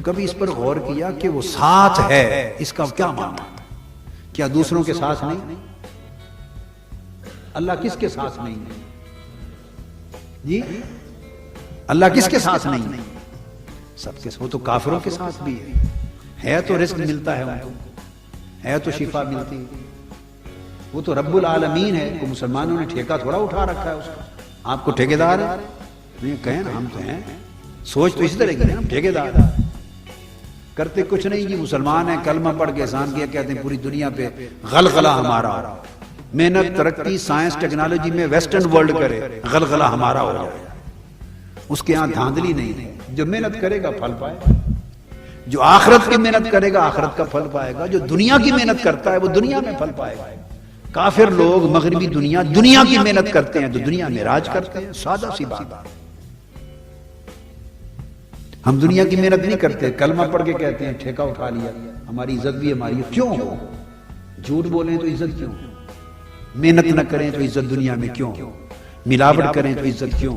تو کبھی اس پر غور کیا کہ وہ ساتھ ہے، اس کا کیا معنی؟ کیا دوسروں کے ساتھ نہیں؟ اللہ کس کے ساتھ نہیں ہے جی؟ اللہ کس کے ساتھ نہیں ہے؟ سب کے ساتھ. وہ تو کافروں کے ساتھ بھی ہے تو رزق ملتا ہے ان کو، ہے تو شفا ملتی ہے. وہ تو رب العالمین ہے. کو مسلمانوں نے ٹھیکہ تھوڑا اٹھا رکھا ہے اس کا. آپ کو ٹھیکیدار ہے نہیں کہیں نا، ہم تو ہیں. سوچ تو اسی طرح کی ہے، ہم ٹھیکیدار کرتے کچھ نہیں جی. مسلمان ہیں، کلمہ پڑھ کے احسان کیا، کہتے ہیں پوری دنیا پہ غلغلہ ہمارا. محنت، ترقی، سائنس، ٹیکنالوجی میں ویسٹرن ورلڈ کرے، غلغلہ ہمارا ہو جائے. اس کے ہاں دھاندلی نہیں ہے. جو محنت کرے گا پھل پائے گا. جو آخرت کی محنت کرے گا آخرت کا پھل پائے گا. جو دنیا کی محنت کرتا ہے وہ دنیا میں پھل پائے گا. کافر لوگ مغربی دنیا کی محنت کرتے ہیں تو دنیا میں راج کرتے ہیں. سادہ سی بات. ہم دنیا کی محنت نہیں کرتے، کلمہ پڑھ کے کہتے ہیں ٹھیکہ اٹھا لیا، ہماری عزت بھی ہماری. کیوں ہو؟ جھوٹ بولیں تو عزت کیوں؟ محنت نہ کریں تو عزت دنیا میں کیوں؟ ملاوٹ کریں تو عزت کیوں؟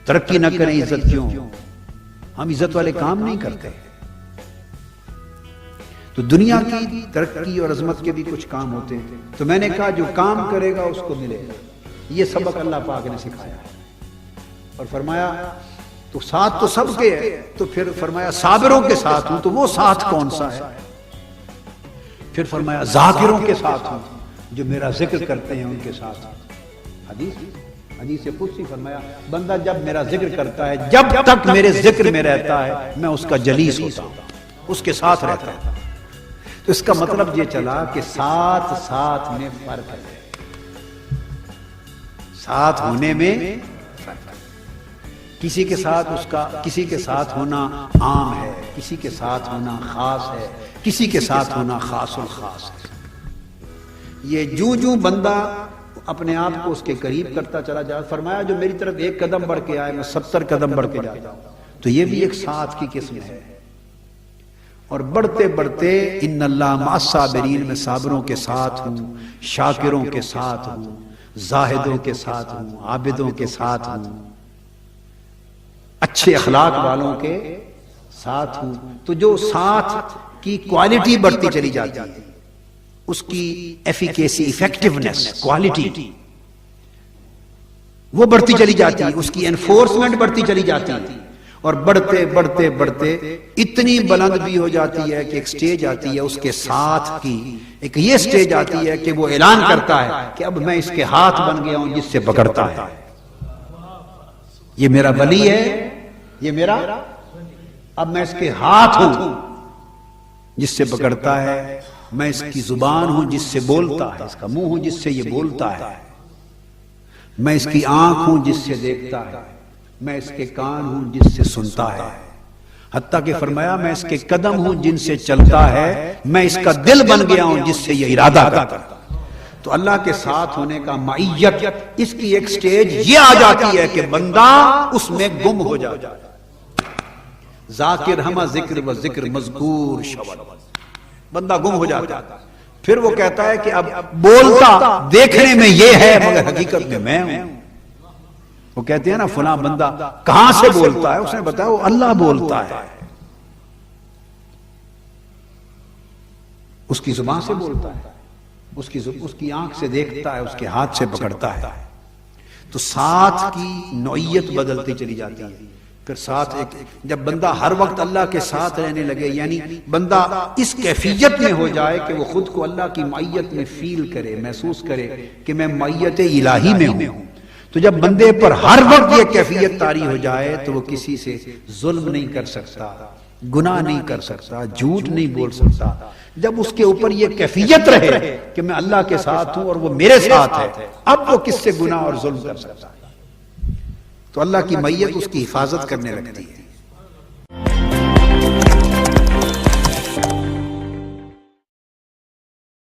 ترقی نہ کریں عزت کیوں؟ ہم عزت والے کام نہیں کرتے. تو دنیا کی ترقی اور عظمت کے بھی کچھ کام ہوتے ہیں. تو میں نے کہا جو کام کرے گا اس کو ملے گا. یہ سبق اللہ پاک نے سکھایا اور فرمایا تو ساتھ تو سب کے ہے. تو پھر فرمایا صابروں کے ساتھ ہوں. تو وہ ساتھ کون سا ہے؟ پھر فرمایا ذاکروں کے ساتھ ہوں، جو میرا ذکر کرتے ہیں ان کے ساتھ. حدیث قدسی فرمایا بندہ جب میرا ذکر کرتا ہے، جب تک میرے ذکر میں رہتا ہے میں اس کا جلیس ہوتا ہوں، اس کے ساتھ رہتا ہوں. تو اس کا مطلب یہ چلا کہ ساتھ میں فرق ہے. ساتھ ہونے میں فرق ہے. کسی کے ساتھ کسی کے ساتھ ہونا عام ہے، کسی کے ساتھ ہونا خاص ہے، کسی کے ساتھ ہونا خاص الخاص ہے. یہ جو بندہ اپنے آپ کو اس کے قریب کرتا چلا جائے، فرمایا جو میری طرف ایک قدم بڑھ کے آئے میں 70 قدم بڑھ کے جاتا ہوں. تو یہ بھی ایک ساتھ کی قسم ہے. اور بڑھتے بڑھتے ان اللہ مع الصابرین میں صابروں کے ساتھ ہوں، شاکروں کے ساتھ ہوں، زاہدوں کے ساتھ ہوں، عابدوں کے ساتھ ہوں، اچھے اخلاق والوں کے ساتھ ہوں. تو جو ساتھ کی کوالٹی بڑھتی چلی جاتی ہے، اس کی ایفیکیسی، ایفیکٹیونیس، کوالٹی وہ بڑھتی چلی جاتی ہے، اس کی انفورسمنٹ بڑھتی چلی جاتی ہے. اور بڑھتے بڑھتے بڑھتے اتنی بلند بھی ہو جاتی ہے کہ ایک سٹیج آتی ہے اس کے ساتھ کی، ایک یہ سٹیج آتی ہے کہ وہ اعلان کرتا ہے کہ اب میں اس کے ہاتھ بن گیا ہوں جس سے پکڑتا ہے. یہ میرا ولی ہے، یہ میرا، اب میں اس کے ہاتھ ہوں جس سے پکڑتا ہے. میں اس کی زبان ہوں جس سے بولتا ہے، اس کا منہ ہوں جس سے یہ بولتا ہے. میں اس کی آنکھ ہوں جس سے دیکھتا ہے. میں اس کے کان ہوں جس سے سنتا ہے. حتیٰ کہ فرمایا میں اس کے قدم ہوں جن سے چلتا ہے. میں اس کا دل بن گیا ہوں جس سے یہ ارادہ کرتا ہے. تو اللہ کے ساتھ ہونے کا معیت، اس کی ایک سٹیج یہ آ جاتی ہے کہ بندہ اس میں گم ہو جاتا ہے. ذاکر ہمہ ذکر و ذکر مذکور شود، بندہ گم ہو جاتا ہے. پھر وہ کہتا ہے کہ اب بولتا دیکھنے میں یہ ہے مگر حقیقت میں میں ہوں. وہ کہتے ہیں نا فلاں بندہ کہاں سے بولتا ہے، اس نے بتایا وہ اللہ بولتا ہے، اس کی زبان سے بولتا ہے، اس کی آنکھ سے دیکھتا ہے، اس کے ہاتھ سے پکڑتا ہے. تو ساتھ کی نوعیت بدلتی چلی جاتی ہے. پھر ساتھ ایک جب بندہ ہر وقت اللہ کے ساتھ رہنے لگے، یعنی بندہ اس کیفیت میں ہو جائے کہ وہ خود کو اللہ کی معیت میں فیل کرے، محسوس کرے کہ میں معیت الہی میں ہوں. تو جب بندے پر ہر وقت یہ کیفیت طاری ہو جائے تو وہ کسی سے ظلم نہیں کر سکتا، گناہ نہیں کر سکتا، جھوٹ نہیں بول سکتا. جب اس کے اوپر یہ کیفیت رہے کہ میں اللہ کے ساتھ ہوں اور وہ میرے ساتھ ہے، اب وہ کس سے گناہ اور ظلم کر سکتا ہے. تو اللہ کی معیت اس کی حفاظت کرنے لگتی ہے.